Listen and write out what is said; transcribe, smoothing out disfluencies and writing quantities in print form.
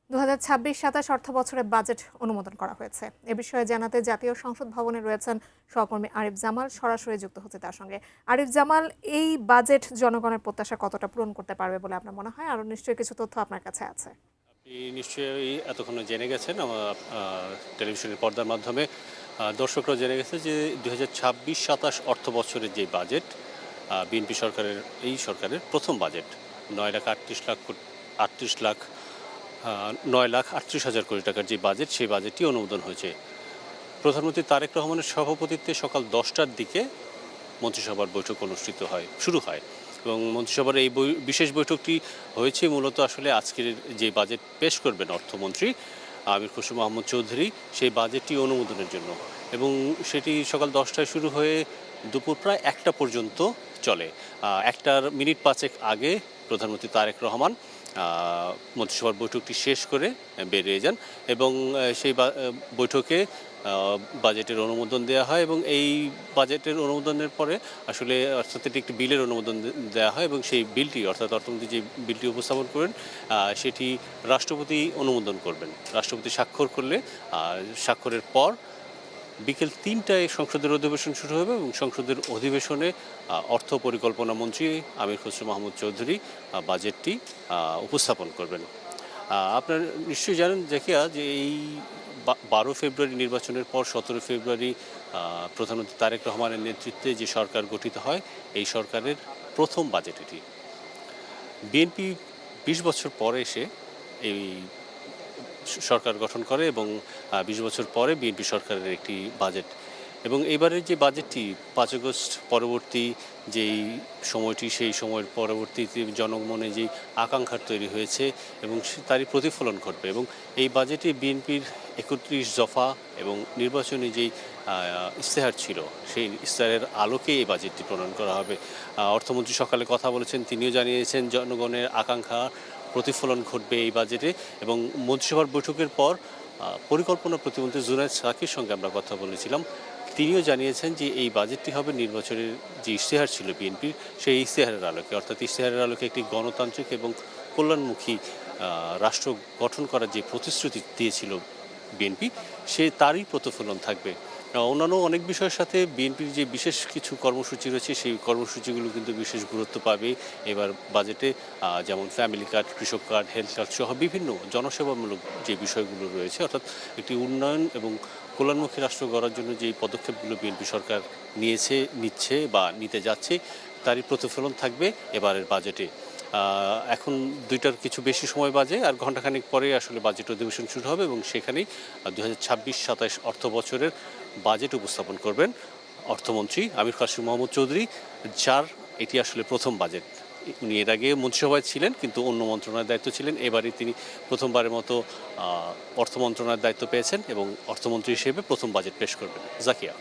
২০২৬-২৭ অর্থবছরের বাজেট অনুমোদন করা হয়েছে। এ বিষয়ে জানাতে জাতীয় সংসদ ভবনে রয়েছেন সহকর্মী আরিফ জামাল, সরাসরি যুক্ত হচ্ছে তার সঙ্গে। আরিফ জামাল, এই বাজেট জনগণের প্রত্যাশা কতটা পূরণ করতে পারবে বলে আপনার মনে হয়? আরও নিশ্চয়ই কিছু তথ্য আপনার কাছে আছে। আপনি নিশ্চয়ই এতক্ষণে জেনে গেছেন টেলিভিশনের পর্দার মাধ্যমে দর্শকরা জেনে গেছে যে ২০২৬-২৭ অর্থ বছরের যে বাজেট বিএনপি সরকারের সরকারের প্রথম বাজেট ৯,৩৮,০০,০০০ কোটি টাকার যে বাজেট, সেই বাজেটটি অনুমোদন হয়েছে। প্রধানমন্ত্রী তারেক রহমানের সভাপতিত্বে সকাল ১০টার দিকে মন্ত্রিসভার বৈঠক শুরু হয় এবং মন্ত্রিসভার এই বিশেষ বৈঠকটি হয়েছে মূলত আসলে আজকের যে বাজেট পেশ করবেন অর্থমন্ত্রী আমির খসরু মাহমুদ চৌধুরী, সেই বাজেটটি অনুমোদনের জন্য, এবং সেটি সকাল 10টায় শুরু হয়ে দুপুর প্রায় 1টা পর্যন্ত চলে। 1টার মিনিট 5 আগে প্রধানমন্ত্রী তারেক রহমান মন্ত্রিসভার বৈঠকটি শেষ করে বেরিয়ে যান এবং সেই বৈঠকে বাজেটের অনুমোদন দেওয়া হয় এবং এই বাজেটের অনুমোদনের পরে আসলে অর্থাৎ একটি বিলের অনুমোদন দেওয়া হয় এবং সেই বিলটি অর্থাৎ অর্থমন্ত্রী যে বিলটি উপস্থাপন করেন সেটি রাষ্ট্রপতি অনুমোদন করবেন। রাষ্ট্রপতি স্বাক্ষর করলে স্বাক্ষরের পর বিকেল 3টায় সংসদের অধিবেশন শুরু হবে এবং সংসদের অধিবেশনে অর্থ পরিকল্পনা মন্ত্রী আমির খসরু মাহমুদ চৌধুরী বাজেটটি উপস্থাপন করবেন। আপনারা নিশ্চয়ই জানেন জাকিয়া যে এই 12 ফেব্রুয়ারি নির্বাচনের পর 17 ফেব্রুয়ারি প্রধানমন্ত্রী তারেক রহমানের নেতৃত্বে যে সরকার গঠিত হয়, এই সরকারের প্রথম বাজেট এটি। বিএনপি 20 বছর পরে এসে এই সরকার গঠন করে এবং 20 বছর পরে বিএনপি সরকারের একটি বাজেট, এবং এবারের যে বাজেটটি 5 আগস্ট পরবর্তী যেই সময়টি, সেই সময়ের পরবর্তীতে জনমনে যেই আকাঙ্ক্ষার তৈরি হয়েছে এবং তারই প্রতিফলন ঘটবে, এবং এই বাজেটে বিএনপির 31 দফা এবং নির্বাচনী যেই ইশতেহার ছিল, সেই ইশতেহারের আলোকে এই বাজেটটি প্রণয়ন করা হবে। অর্থমন্ত্রী সকালে কথা বলেছেন, তিনিও জানিয়েছেন জনগণের আকাঙ্ক্ষা প্রতিফলন ঘটবে এই বাজেটে, এবং মন্ত্রিসভার বৈঠকের পর পরিকল্পনা প্রতিমন্ত্রী জুনায়েদ সাকির সঙ্গে আমরা কথা বলেছিলাম। তিনিও জানিয়েছেন যে এই বাজেটটি হবে নির্বাচনের যে ইশতেহার ছিল বিএনপির, সেই ইশতেহারের আলোকে, অর্থাৎ ইশতেহারের আলোকে একটি গণতান্ত্রিক এবং কল্যাণমুখী রাষ্ট্র গঠন করার যে প্রতিশ্রুতি দিয়েছিল বিএনপি, তারই প্রতিফলন থাকবে। অন্যান্য অনেক বিষয়ের সাথে বিএনপির যে বিশেষ কিছু কর্মসূচি রয়েছে, সেই কর্মসূচিগুলো কিন্তু বিশেষ গুরুত্ব পাবে এবার বাজেটে, যেমন ফ্যামিলি কার্ড, কৃষক কার্ড, হেলথ কার্ড সহ বিভিন্ন জনসেবামূলক যে বিষয়গুলো রয়েছে, অর্থাৎ একটি উন্নয়ন এবং কল্যাণমুখী রাষ্ট্র গড়ার জন্য যে পদক্ষেপগুলো বিএনপি সরকার নিচ্ছে বা নিতে যাচ্ছে, তারই প্রতিফলন থাকবে এবারের বাজেটে। এখন 2টার কিছু বেশি সময় বাজে, আর ঘণ্টাখানেক পরে আসলে বাজেট অধিবেশন শুরু হবে এবং সেখানেই 2026-27 অর্থ বছরের বাজেট উপস্থাপন করবেন অর্থমন্ত্রী আমির খসরু মাহমুদ চৌধুরী, যার এটি আসলে প্রথম বাজেট। উনি এর আগে মন্ত্রিসভায় ছিলেন কিন্তু অন্য মন্ত্রণালয়ের দায়িত্ব ছিলেন, এবারে তিনি প্রথমবারের মতো অর্থ মন্ত্রণালয়ের দায়িত্ব পেয়েছেন এবং অর্থমন্ত্রী হিসেবে প্রথম বাজেট পেশ করবেন। জাকিয়া।